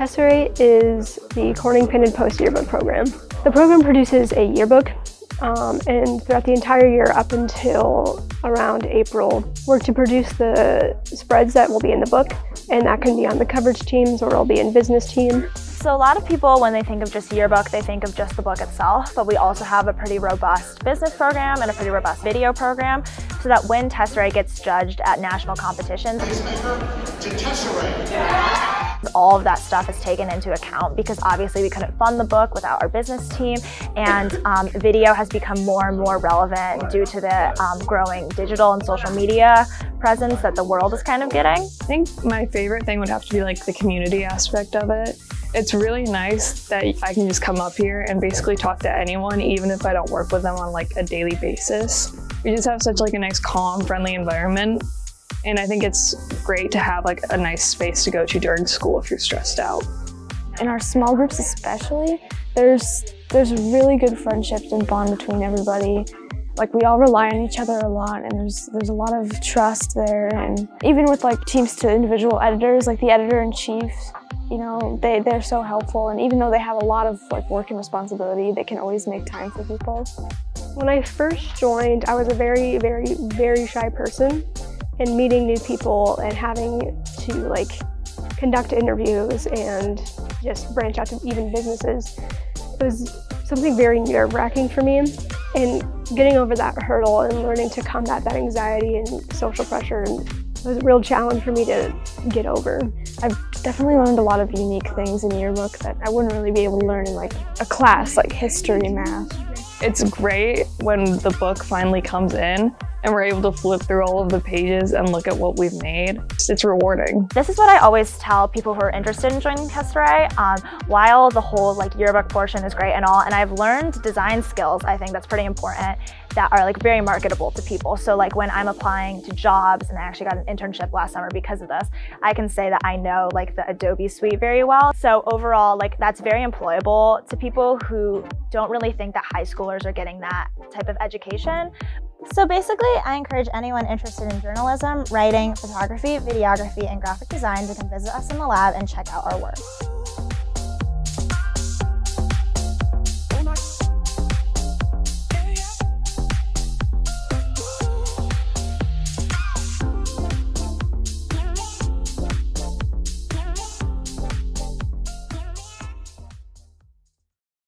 Tesserae is the Corning Pin and Post Yearbook program. The program produces a yearbook, and throughout the entire year up until around April, work to produce the spreads that will be in the book, and that can be on the coverage teams or it'll be in business team. So a lot of people, when they think of just yearbook, they think of just the book itself, but we also have a pretty robust business program and a pretty robust video program, so that when Tesserae gets judged at national competitions, all of that stuff is taken into account, because obviously we couldn't fund the book without our business team, and video has become more and more relevant due to the growing digital and social media presence that the world is kind of getting. I think my favorite thing would have to be like the community aspect of it. It's really nice that I can just come up here and basically talk to anyone, even if I don't work with them on like a daily basis. We just have such like a nice, calm, friendly environment. And I think it's great to have like a nice space to go to during school if you're stressed out. In our small groups especially, there's really good friendships and bond between everybody. Like, we all rely on each other a lot, and there's a lot of trust there. And even with like teams to individual editors, like the editor-in-chief, you know, they're so helpful. And even though they have a lot of like work and responsibility, they can always make time for people. When I first joined, I was a very, very, very shy person, and meeting new people and having to like conduct interviews and just branch out to even businesses, it was something very nerve-wracking for me. And getting over that hurdle and learning to combat that anxiety and social pressure was a real challenge for me to get over. I've definitely learned a lot of unique things in Yearbook that I wouldn't really be able to learn in like a class like history and math. It's great when the book finally comes in and we're able to flip through all of the pages and look at what we've made. It's rewarding. This is what I always tell people who are interested in joining Tesserae. While the whole like yearbook portion is great and all, and I've learned design skills, I think that's pretty important, that are like very marketable to people. So like when I'm applying to jobs, and I actually got an internship last summer because of this, I can say that I know like the Adobe suite very well. So overall, like that's very employable to people who don't really think that high schoolers are getting that type of education. So basically, I encourage anyone interested in journalism, writing, photography, videography, and graphic design to come visit us in the lab and check out our work.